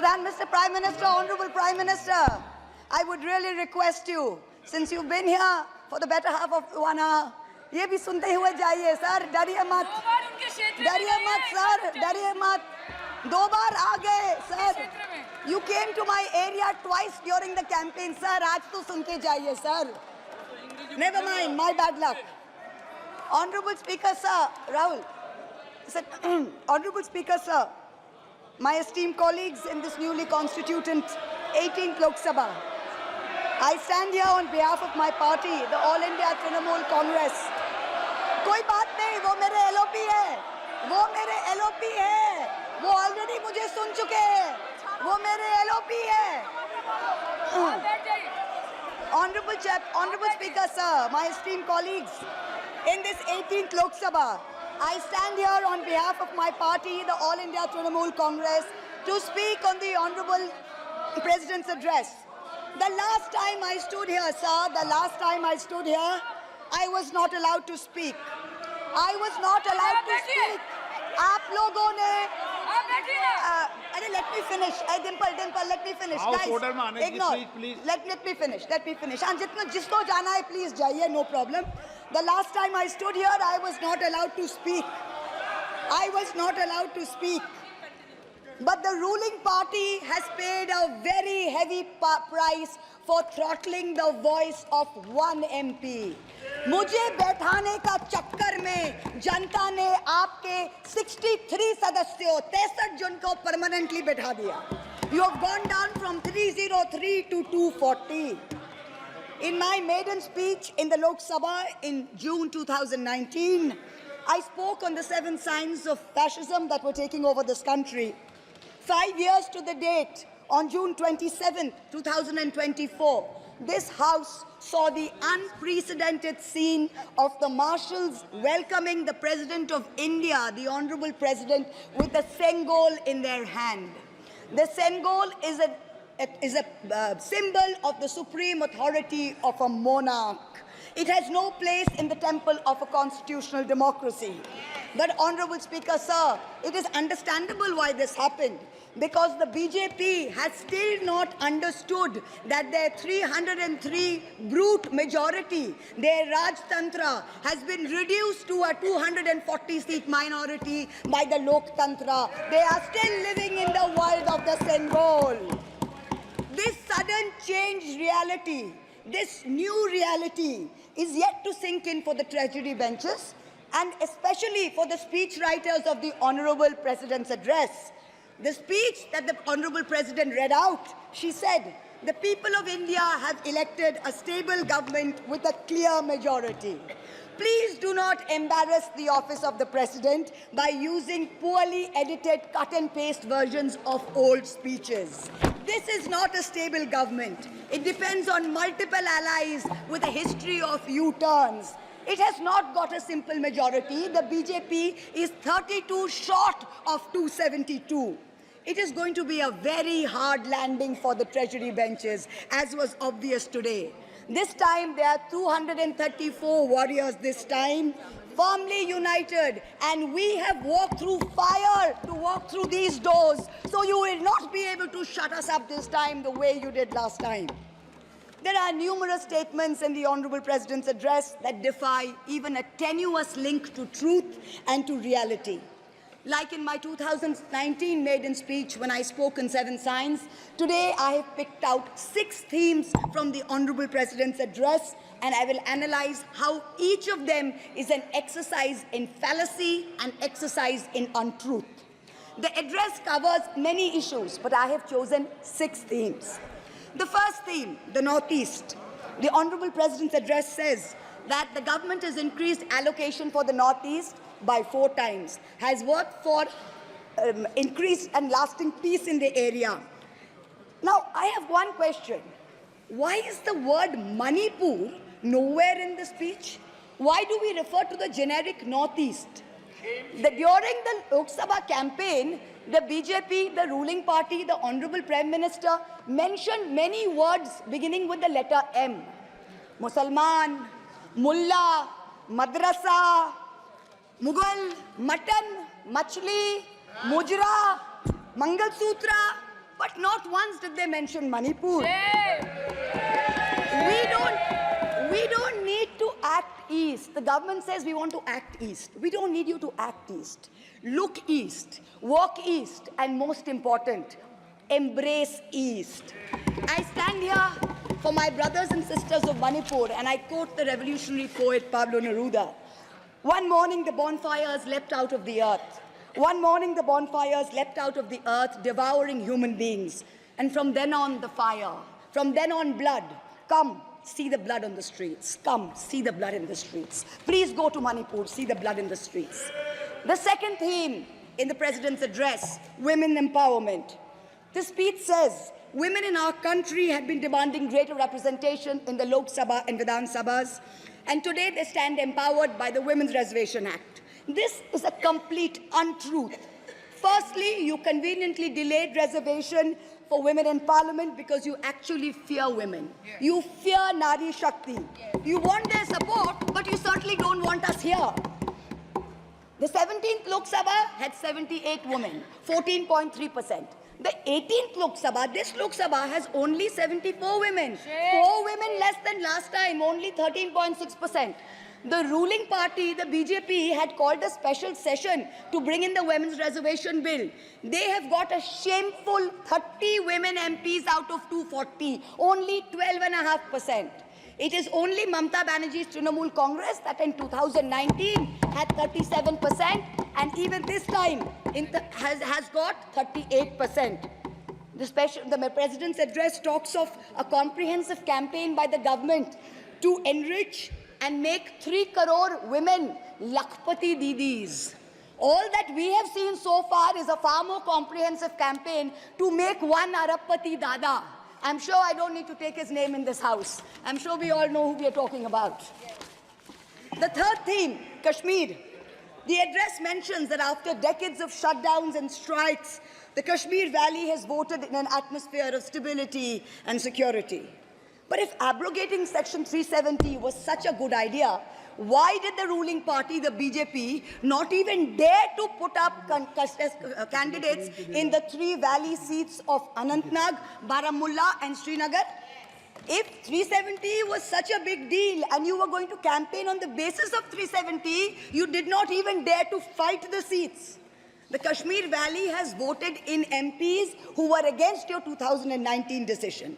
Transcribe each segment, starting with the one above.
Mr. Prime Minister, Honorable Prime Minister, I would really request you, since you've been here for the better half of 1 hour, ये भी सुनते हुए जाइए sir, डरिए मत sir, डरिए मत, 2 बार आ गए sir. You came to my area twice during the campaign, sir. आज तो सुन के जाइए sir. Never mind, my bad luck. Honorable Speaker sir, Rahul, Honorable Speaker sir, my esteemed colleagues in this newly constituted 18th Lok Sabha, I stand here on behalf of my party, the All India Trinamool Congress. कोई बात नहीं, वो मेरे LOP है, वो already मुझे सुन चुके हैं, वो मेरे LOP है. Honorable Speaker sir, my esteemed colleagues, in this 18th Lok Sabha, I stand here on behalf of my party, the All India Trinamool Congress, to speak on the Honorable President's address. The last time I stood here, sir, I was not allowed to speak. आप लोगों ने अरे let me finish. Dimple, let me finish. Guys, ignore. Let me finish. And जिसको जाना है, please जाइए, no problem. The last time I stood here, I was not allowed to speak. But the ruling party has paid a very heavy price for throttling the voice of one MP. मुझे बैठाने का चक्कर में जनता ने आपके 63 सदस्यों 63 जन को परमानेंटली बैठा दिया. You have gone down from 303 to 240. In my maiden speech in the Lok Sabha in June 2019, I spoke on the 7 signs of fascism that were taking over this country. 5 years to the date, on June 27, 2024, this House saw the unprecedented scene of the marshals welcoming the President of India, the Honorable President, with a Sengol in their hand. The Sengol is a symbol of the supreme authority of a monarch. It has no place in the temple of a constitutional democracy. But, Honorable Speaker, sir, it is understandable why this happened. Because the BJP has still not understood that their 303 brute majority, their Rajtantra, has been reduced to a 240-seat minority by the Loktantra. They are still living in the world of the Sengol. This sudden changed reality, this new reality, is yet to sink in for the treasury benches and especially for the speech writers of the Honorable President's address. The speech that the Honorable President read out, she said, the people of India have elected a stable government with a clear majority. Please do not embarrass the office of the President by using poorly edited cut and paste versions of old speeches. This is not a stable government. It depends on multiple allies with a history of U-turns. It has not got a simple majority. The BJP is 32 short of 272. It is going to be a very hard landing for the treasury benches, as was obvious today. This time, there are 234 warriors this time, firmly united, and we have walked through fire to walk through these doors, so you will not be able to shut us up this time the way you did last time. There are numerous statements in the Honorable President's address that defy even a tenuous link to truth and to reality. Like in my 2019 maiden speech when I spoke in 7 signs, today I have picked out 6 themes from the Honorable President's address, and I will analyze how each of them is an exercise in fallacy and exercise in untruth. The address covers many issues, but I have chosen 6 themes. The first theme, the Northeast. The Honorable President's address says that the government has increased allocation for the Northeast by 4 times, has worked for increased and lasting peace in the area. Now, I have one question. Why is the word Manipur nowhere in the speech? Why do we refer to the generic Northeast? During the Lok Sabha campaign, the BJP, the ruling party, the Honorable Prime Minister mentioned many words beginning with the letter M. Musalman, Mullah, Madrasa, Mughal, Mutton, Machli, Mujra, Mangal Sutra, but not once did they mention Manipur. We don't need to act east. The government says we want to act east. We don't need you to act east. Look east, walk east, and most important, embrace east. I stand here for my brothers and sisters of Manipur, and I quote the revolutionary poet Pablo Neruda. One morning the bonfires leapt out of the earth. One morning the bonfires leapt out of the earth, devouring human beings. And from then on, the fire. From then on, blood. Come, see the blood on the streets. Come, see the blood in the streets. Please go to Manipur, see the blood in the streets. The second theme in the President's address, women empowerment. The speech says, women in our country had been demanding greater representation in the Lok Sabha and Vidhan Sabhas, and today they stand empowered by the Women's Reservation Act. This is a complete untruth. Firstly, you conveniently delayed reservation for women in parliament because you actually fear women. You fear Nari Shakti. You want their support, but you certainly don't want us here. The 17th Lok Sabha had 78 women, 14.3%. The 18th Lok Sabha, this Lok Sabha, has only 74 women. 4 women less than last time, only 13.6%. The ruling party, the BJP, had called a special session to bring in the Women's Reservation Bill. They have got a shameful 30 women MPs out of 240, only 12.5%. It is only Mamata Banerjee's Trinamool Congress that in 2019 had 37%, and even this time has got 38%. The President's address talks of a comprehensive campaign by the government to enrich and make 3 crore women Lakhpati Didis. All that we have seen so far is a far more comprehensive campaign to make 1 Arabpati Dada. I'm sure I don't need to take his name in this house. I'm sure we all know who we are talking about. The third theme, Kashmir. The address mentions that after decades of shutdowns and strikes, the Kashmir Valley has voted in an atmosphere of stability and security. But if abrogating Section 370 was such a good idea, why did the ruling party, the BJP, not even dare to put up candidates in the 3 valley seats of Anantnag, Baramulla and Srinagar? If 370 was such a big deal and you were going to campaign on the basis of 370, you did not even dare to fight the seats. The Kashmir Valley has voted in MPs who were against your 2019 decision.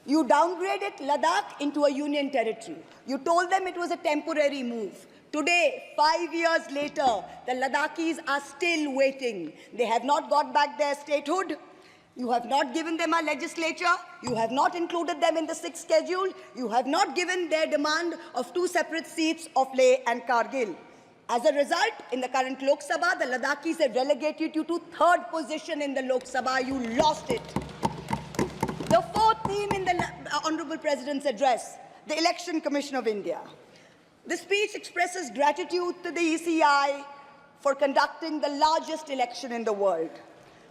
You downgraded Ladakh into a union territory. You told them it was a temporary move. Today, 5 years later, the Ladakhis are still waiting. They have not got back their statehood. You have not given them a legislature. You have not included them in the 6th schedule. You have not given their demand of 2 separate seats of Leh and Kargil. As a result, in the current Lok Sabha, the Ladakhis have relegated you to 3rd position in the Lok Sabha. You lost it. The fourth theme in the Honorable President's address, the Election Commission of India. The speech expresses gratitude to the ECI for conducting the largest election in the world.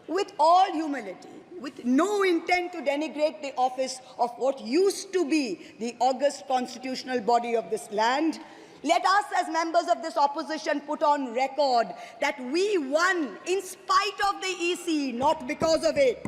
With all humility, with no intent to denigrate the office of what used to be the august constitutional body of this land, let us as members of this opposition put on record that we won in spite of the EC, not because of it.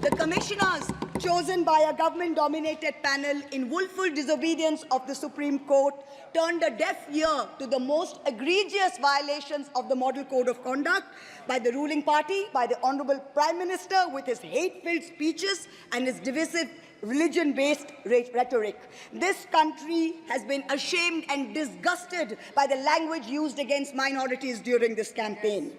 The commissioners chosen by a government-dominated panel in willful disobedience of the Supreme Court turned a deaf ear to the most egregious violations of the Model Code of Conduct by the ruling party, by the Honorable Prime Minister with his hate-filled speeches and his divisive religion-based rhetoric. This country has been ashamed and disgusted by the language used against minorities during this campaign.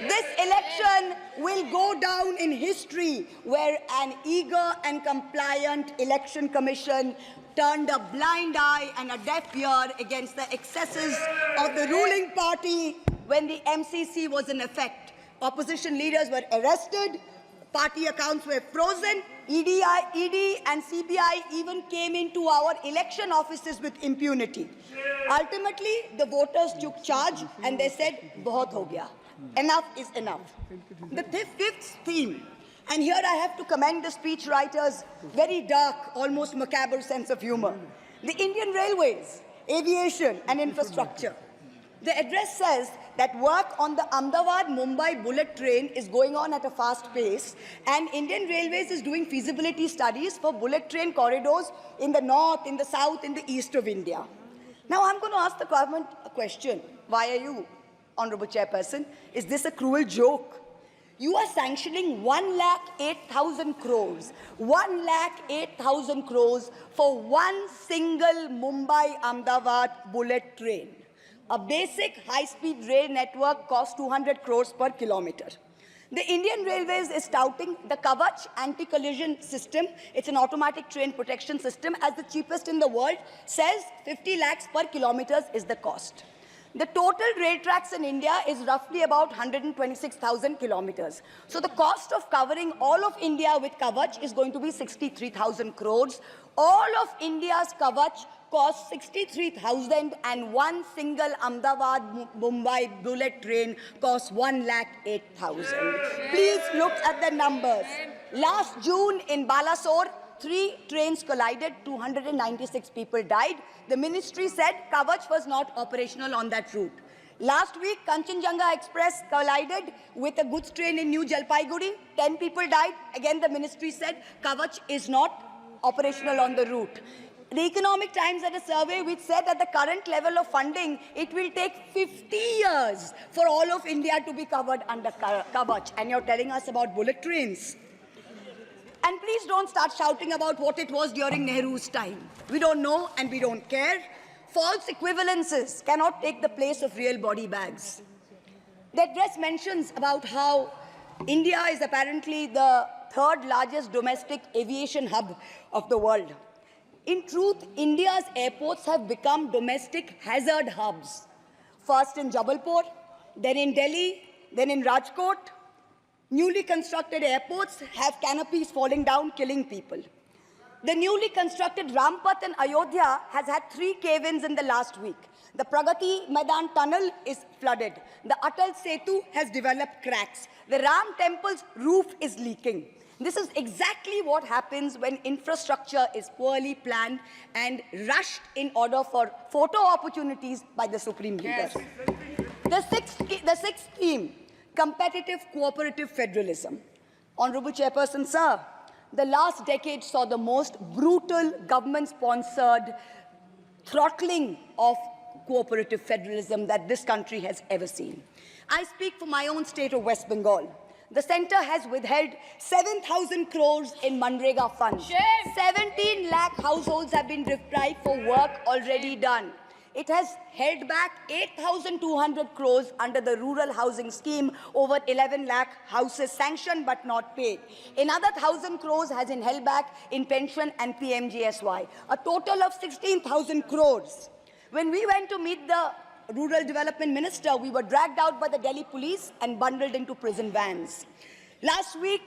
This election will go down in history where an eager and compliant election commission turned a blind eye and a deaf ear against the excesses of the ruling party when the MCC was in effect. Opposition leaders were arrested, party accounts were frozen, ED and CBI even came into our election offices with impunity. Ultimately, the voters took charge and they said, "Bahut ho gaya." Enough is enough. The fifth theme, and here I have to commend the speechwriter's very dark, almost macabre sense of humor. The Indian Railways, aviation and infrastructure. The address says that work on the Ahmedabad-Mumbai bullet train is going on at a fast pace, and Indian Railways is doing feasibility studies for bullet train corridors in the north, in the south, in the east of India. Now, I'm going to ask the government a question. Why are you, Honorable Chairperson? Is this a cruel joke? You are sanctioning 1,08,000 crores, 1,08,000 crores for one single Mumbai-Ahmedabad bullet train. A basic high-speed rail network costs 200 crores per kilometer. The Indian Railways is touting the Kavach anti-collision system. It's an automatic train protection system as the cheapest in the world. Says 50 lakhs per kilometer is the cost. The total rail tracks in India is roughly about 126,000 kilometers. So the cost of covering all of India with Kavach is going to be 63,000 crores. All of India's Kavach costs 63,000, and one single Ahmedabad-Mumbai bullet train costs 1,08,000. Please look at the numbers. Last June in Balasore, 3 trains collided, 296 people died. The ministry said Kavach was not operational on that route. Last week, Kanchenjunga Express collided with a goods train in New Jalpaiguri. 10 people died. Again, the ministry said Kavach is not operational on the route. The Economic Times had a survey which said at the current level of funding, it will take 50 years for all of India to be covered under Kavach. And you're telling us about bullet trains. And please don't start shouting about what it was during Nehru's time. We don't know and we don't care. False equivalences cannot take the place of real body bags. The address mentions about how India is apparently the 3rd largest domestic aviation hub of the world. In truth, India's airports have become domestic hazard hubs. First in Jabalpur, then in Delhi, then in Rajkot. Newly constructed airports have canopies falling down, killing people. The newly constructed Rampath in Ayodhya has had 3 cave-ins in the last week. The Pragati Maidan tunnel is flooded. The Atal Setu has developed cracks. The Ram temple's roof is leaking. This is exactly what happens when infrastructure is poorly planned and rushed in order for photo opportunities by the supreme leaders. The sixth theme, competitive cooperative federalism. Honorable Chairperson, sir, the last decade saw the most brutal government-sponsored throttling of cooperative federalism that this country has ever seen. I speak for my own state of West Bengal. The centre has withheld 7,000 crores in Manrega funds. 17 lakh households have been deprived for work already done. It has held back 8,200 crores under the rural housing scheme, over 11 lakh houses sanctioned but not paid. Another 1,000 crores has been held back in pension and PMGSY. A total of 16,000 crores. When we went to meet the Rural Development Minister, we were dragged out by the Delhi police and bundled into prison vans. Last week,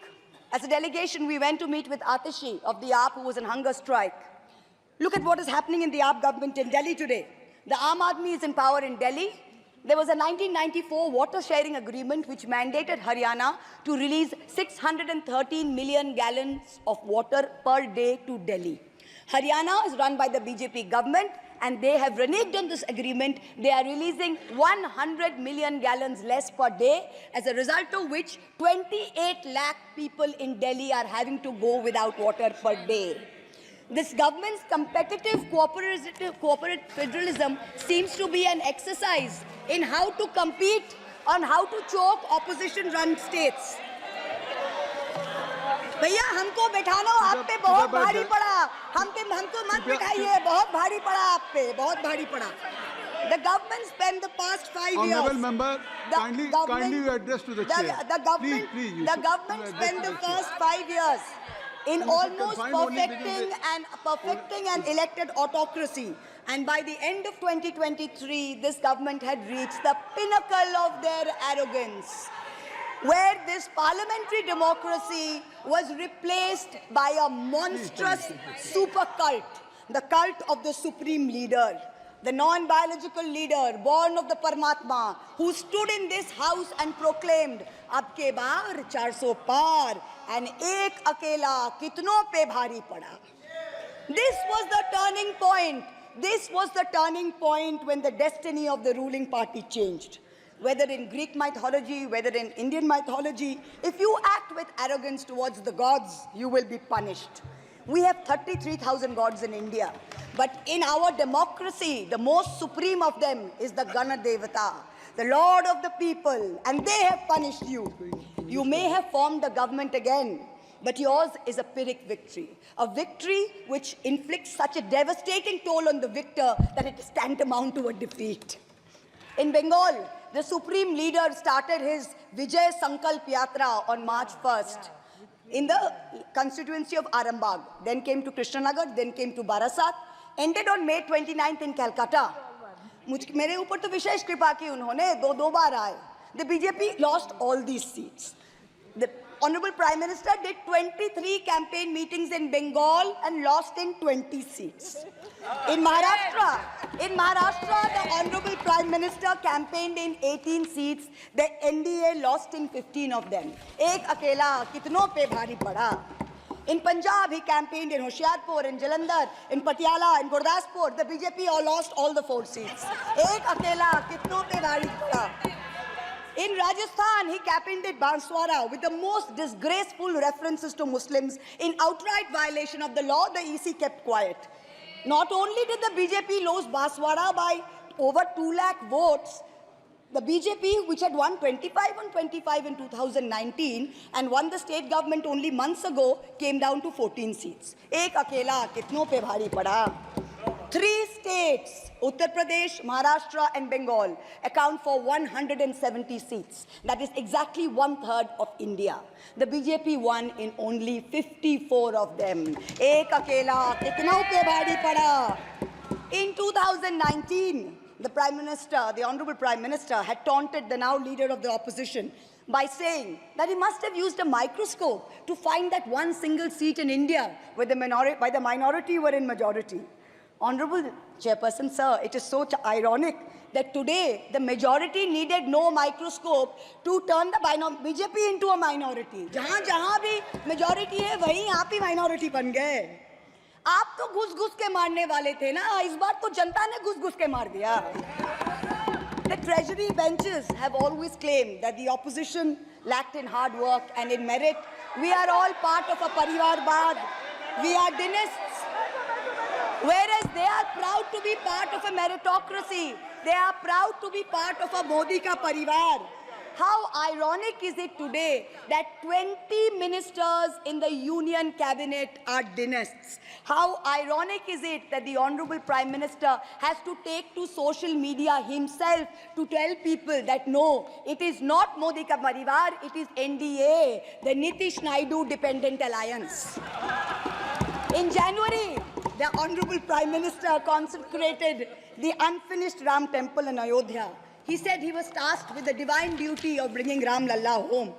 as a delegation, we went to meet with Atishi of the AAP, who was on hunger strike. Look at what is happening in the AAP government in Delhi today. The Aam Aadmi is in power in Delhi. There was a 1994 water sharing agreement which mandated Haryana to release 613 million gallons of water per day to Delhi. Haryana is run by the BJP government, and they have reneged on this agreement. They are releasing 100 million gallons less per day, as a result of which 28 lakh people in Delhi are having to go without water per day. This government's competitive cooperative federalism seems to be an exercise in how to compete on how to choke opposition-run states. भैया हमको बैठाना आप पे बहुत भारी पड़ा, हमको मत बिठाइए, बहुत भारी पड़ा आप पे, बहुत भारी पड़ा. The government spent the past 5 years. Honourable member, kindly you address to the chair. The government spent the first 5 years in almost perfecting an elected autocracy. And by the end of 2023, this government had reached the pinnacle of their arrogance, where this parliamentary democracy was replaced by a monstrous super cult, the cult of the supreme leader, the non-biological leader, born of the Paramatma, who stood in this house and proclaimed, "Ab ke baar 400 par, and ek akela kitno pe bhari pada." This was the turning point. This was the turning point when the destiny of the ruling party changed. whether in Greek mythology, whether in Indian mythology, if you act with arrogance towards the gods, you will be punished. We have 33,000 gods in India. But in our democracy, the most supreme of them is the Gana Devata, the Lord of the people, and they have punished you. You may have formed a government again, but yours is a Pyrrhic victory, a victory which inflicts such a devastating toll on the victor that it is tantamount to a defeat. In Bengal, the supreme leader started his Vijay Sankalp Yatra on March 1st in the constituency of Arambagh, then came to Krishnanagar, then came to Barasat, ended on May 29th in Calcutta. मेरे ऊपर तो विशेष कृपा की उन्होंने दो बार आए. The BJP lost all these seats. The Honorable Prime Minister did 23 campaign meetings in Bengal and lost in 20 seats. In Maharashtra, the Honorable Prime Minister campaigned in 18 seats. The NDA lost in 15 of them. एक अकेला कितनों पे भारी पड़ा. In Punjab, he campaigned in Hoshiarpur, in Jalandhar, in Patiala, in Gurdaspur. The BJP all lost all the 4 seats. एक अकेला कितनों पे भारी पड़ा. In Rajasthan, he campaigned at Banswara with the most disgraceful references to Muslims. In outright violation of the law, the EC kept quiet. Not only did the BJP lose Banswara by over 2 lakh votes, the BJP, which had won 25 on 25 in 2019 and won the state government only months ago, came down to 14 seats. Ek akela kitno pe bhari pada. 3 states, Uttar Pradesh, Maharashtra and Bengal, account for 170 seats. That is exactly 1/3 of India. The BJP won in only 54 of them. Ek akela kitno pe bhari pada. In 2019, the Prime Minister, the Honorable Prime Minister, had taunted the now leader of the opposition by saying that he must have used a microscope to find that one single seat in India where the minority were in majority. Honorable Chairperson, sir, it is so ironic that today the majority needed no microscope to turn the BJP into a minority. Jahan bhi majority hai, wahin aap hi minority ban gaye. आप तो घुस-घुस के मारने वाले थे ना, इस बार तो जनता ने घुस-घुस के मार दिया. The treasury benches have always claimed that the opposition lacked in hard work and in merit. We are all part of a Parivarvad. We are dynasts. Whereas they are proud to be part of a meritocracy. They are proud to be part of a Modi ka parivar. How ironic is it today that 20 ministers in the union cabinet are dynasts? How ironic is it that the Honorable Prime Minister has to take to social media himself to tell people that no, it is not Modi ka parivar, it is NDA, the Nitish Naidu Dependent Alliance. In January, the Honorable Prime Minister consecrated the unfinished Ram temple in Ayodhya. He said he was tasked with the divine duty of bringing Ram Lalla home.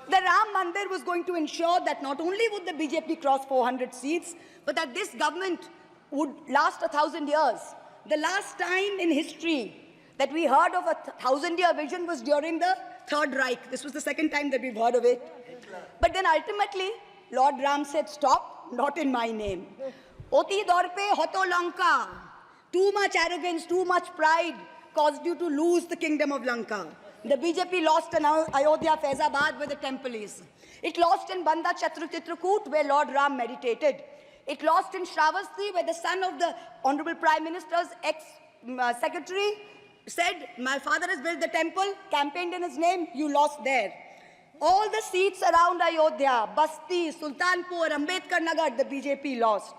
The Ram Mandir was going to ensure that not only would the BJP cross 400 seats, but that this government would last 1,000 years. The last time in history that we heard of a 1,000-year vision was during the Third Reich. This was the second time that we've heard of it. But then ultimately, Lord Ram said, stop, not in my name. Oti dorpe hoto Lanka. Too much arrogance, too much pride caused you to lose the kingdom of Lanka. The BJP lost in Ayodhya, Faizabad, where the temple is. It lost in Banda Chitrakoot, where Lord Ram meditated. It lost in Shravasti, where the son of the Honorable Prime Minister's ex-secretary said, my father has built the temple, campaigned in his name, you lost there. All the seats around Ayodhya, Basti, Sultanpur, Ambedkar Nagar, the BJP lost.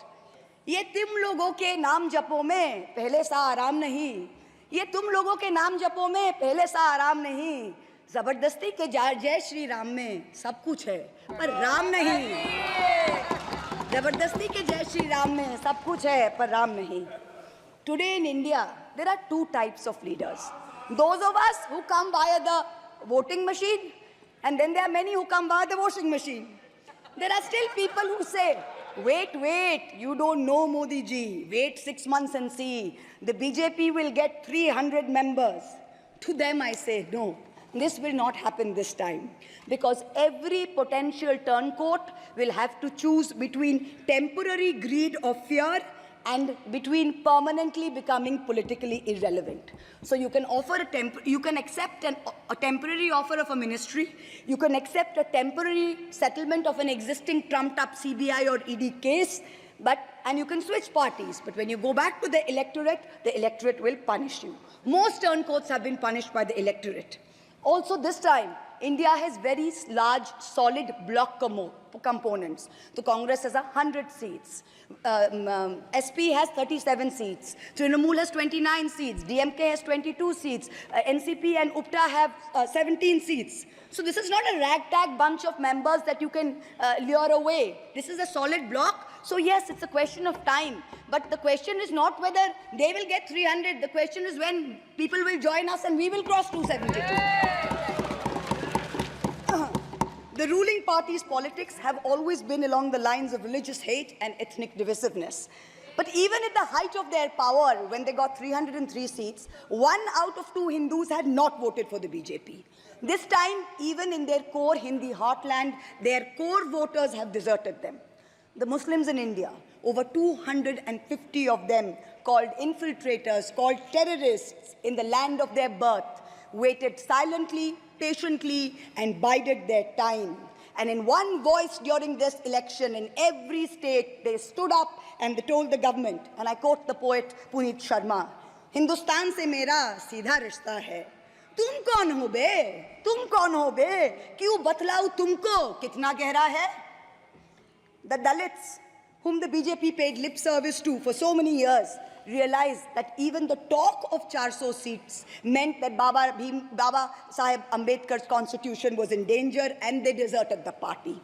ये तुम लोगों के नाम जपो में पहले सा आराम नहीं. ये तुम लोगों के नाम जपो में पहले सा आराम नहीं. जबरदस्ती के जय श्री राम में सब कुछ है पर राम नहीं. जबरदस्ती के जय श्री राम में सब कुछ है पर राम नहीं. Today in India, there are 2 types of leaders. Those of us who come via the voting machine, and then there are many who come via the washing machine. There are still people who say, wait, you don't know Modi ji. Wait 6 months and see. The BJP will get 300 members. To them I say, no, this will not happen this time. Because every potential turncoat will have to choose between temporary greed of fear and between permanently becoming politically irrelevant. So you can offer you can accept a temporary offer of a ministry, you can accept a temporary settlement of an existing trumped-up CBI or ED case, and you can switch parties. But when you go back to the electorate will punish you. Most turncoats have been punished by the electorate. Also this time, India has very large, solid bloc components. The Congress has 100 seats. SP has 37 seats. Trinamool has 29 seats. DMK has 22 seats. NCP and UPTA have 17 seats. So this is not a ragtag bunch of members that you can lure away. This is a solid bloc. So yes, it's a question of time. But the question is not whether they will get 300. The question is when people will join us and we will cross 272. The ruling party's politics have always been along the lines of religious hate and ethnic divisiveness. But even at the height of their power, when they got 303 seats, 1 out of 2 Hindus had not voted for the BJP. This time, even in their core Hindi heartland, their core voters have deserted them. The Muslims in India, over 250 of them, called infiltrators, called terrorists in the land of their birth, waited silently, patiently, and bided their time. And in one voice during this election, in every state, they stood up and they told the government, and I quote the poet Puneet Sharma, "Hindustan se mera seedha rishta hai. Tum kaun ho be? Tum kaun ho be? Kyun batlau tumko? Kitna gehra hai?" The Dalits, whom the BJP paid lip service to for so many years, realized that even the talk of 400 seats meant that Baba Saheb Ambedkar's constitution was in danger, and they deserted the party.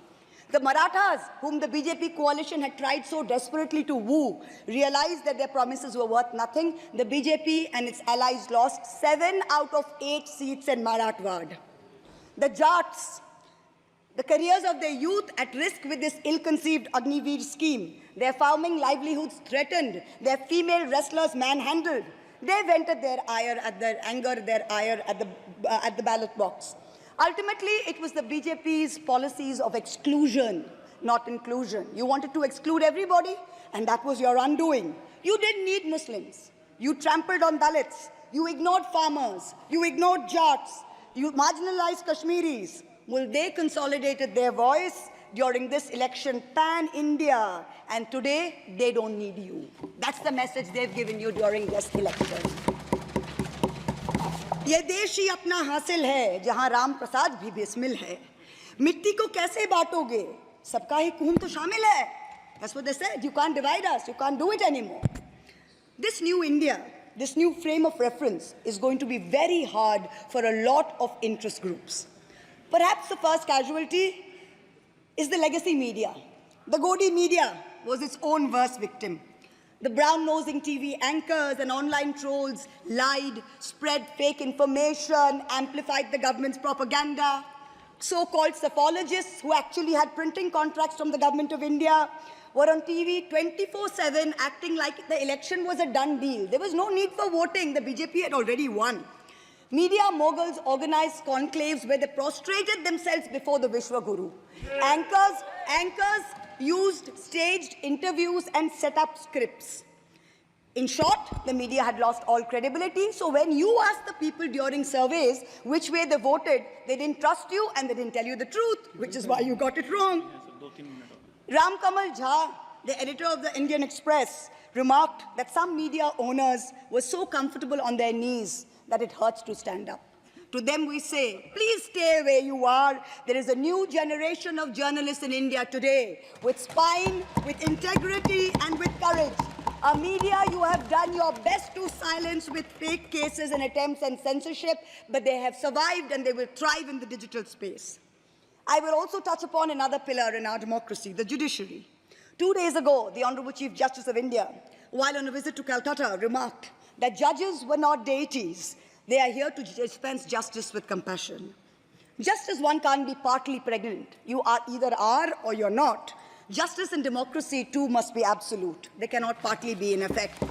The Marathas, whom the BJP coalition had tried so desperately to woo, realized that their promises were worth nothing. The BJP and its allies lost 7 out of 8 seats in Marathwad. The Jats, the careers of their youth at risk with this ill-conceived Agniveer scheme, their farming livelihoods threatened, their female wrestlers manhandled. They vented their ire at the ballot box. Ultimately, it was the BJP's policies of exclusion, not inclusion. You wanted to exclude everybody, and that was your undoing. You didn't need Muslims. You trampled on Dalits. You ignored farmers. You ignored Jats. You marginalized Kashmiris. Well, they consolidated their voice during this election pan-India, and today they don't need you. That's the message they've given you during this election. ये देश ही अपना हासिल है जहां राम प्रसाद भी बिस्मिल है. मिट्टी को कैसे बांटोगे? सबका ही खून तो शामिल है. That's what they said. You can't divide us. You can't do it anymore. This new India, this new frame of reference is going to be very hard for a lot of interest groups. Perhaps the first casualty is the legacy media. The Godi media was its own worst victim. The brown-nosing TV anchors and online trolls lied, spread fake information, amplified the government's propaganda. So-called psephologists who actually had printing contracts from the government of India were on TV 24/7 acting like the election was a done deal. There was no need for voting. The BJP had already won. Media moguls organized conclaves where they prostrated themselves before the Vishwa Guru. Anchors used staged interviews and set up scripts. In short, the media had lost all credibility. So when you asked the people during surveys which way they voted, they didn't trust you and they didn't tell you the truth, which is why you got it wrong. Ram Kamal Jha, the editor of the Indian Express, remarked that some media owners were so comfortable on their knees that it hurts to stand up. To them we say, please stay where you are. There is a new generation of journalists in India today with spine, with integrity, and with courage. A media you have done your best to silence with fake cases and attempts and censorship, but they have survived and they will thrive in the digital space. I will also touch upon another pillar in our democracy, the judiciary. 2 days ago, the Honorable Chief Justice of India, while on a visit to Calcutta, remarked that judges were not deities. They are here to dispense justice with compassion. Just as one can't be partly pregnant, you either are or you're not. Justice and democracy too must be absolute. They cannot partly be in effect.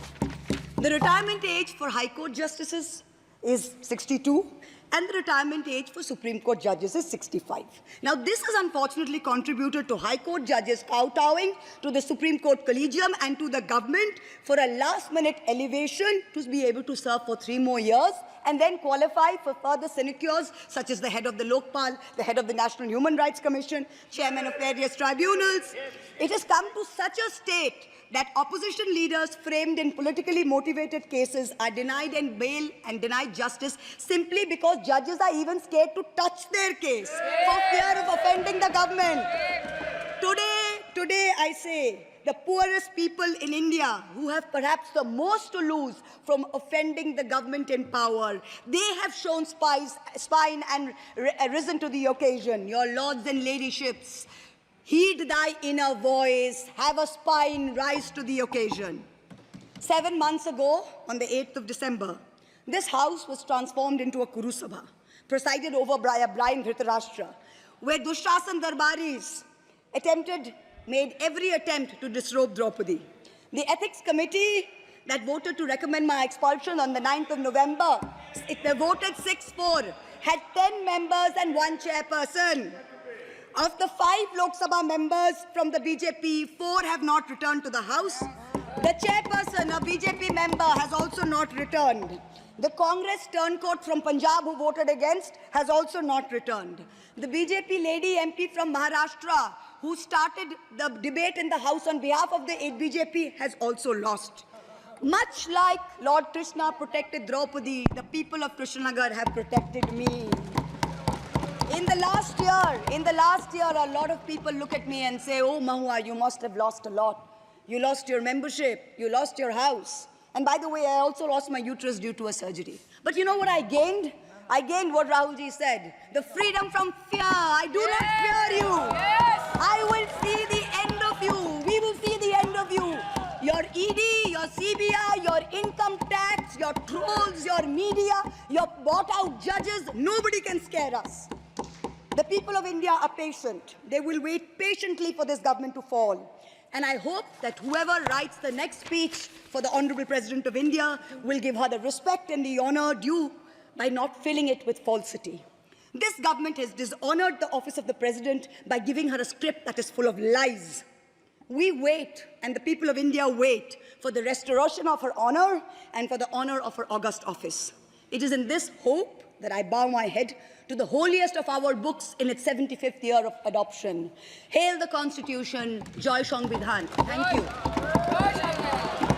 The retirement age for High Court justices is 62, and the retirement age for Supreme Court judges is 65. Now, this has unfortunately contributed to High Court judges kowtowing to the Supreme Court Collegium and to the government for a last-minute elevation to be able to serve for 3 more years and then qualify for further sinecures, such as the head of the Lokpal, the head of the National Human Rights Commission, chairman of various tribunals. It has come to such a state that opposition leaders framed in politically motivated cases are denied and bail and denied justice simply because judges are even scared to touch their case for fear of offending the government. Today I say, the poorest people in India who have perhaps the most to lose from offending the government in power, they have shown spine and risen to the occasion. Your lords and ladyships, heed thy inner voice, have a spine, rise to the occasion. 7 months ago, on the 8th of December, this house was transformed into a Kurusabha, presided over by a blind Dhritarashtra, where Dushrasan Darbaris made every attempt to disrobe Draupadi. The ethics committee that voted to recommend my expulsion on the 9th of November, they voted 6-4, had 10 members and 1 chairperson. Of the 5 Lok Sabha members from the BJP, 4 have not returned to the House. The chairperson, a BJP member, has also not returned. The Congress turncoat from Punjab who voted against has also not returned. The BJP lady MP from Maharashtra who started the debate in the House on behalf of the BJP has also lost. Much like Lord Krishna protected Draupadi, the people of Krishnanagar have protected me. In the last year, a lot of people look at me and say, oh, Mahua, you must have lost a lot. You lost your membership, you lost your house. And by the way, I also lost my uterus due to a surgery. But you know what I gained? I gained what Rahulji said, the freedom from fear. I do not fear you. I will see the end of you. We will see the end of you. Your ED, your CBI, your income tax, your trolls, your media, your bought-out judges, nobody can scare us. The people of India are patient. They will wait patiently for this government to fall. And I hope that whoever writes the next speech for the Honorable President of India will give her the respect and the honor due by not filling it with falsity. This government has dishonored the office of the President by giving her a script that is full of lies. We wait, and the people of India wait, for the restoration of her honor and for the honor of her august office. It is in this hope that I bow my head to the holiest of our books in its 75th year of adoption. Hail the Constitution, Joy Sangvidhan. Thank you.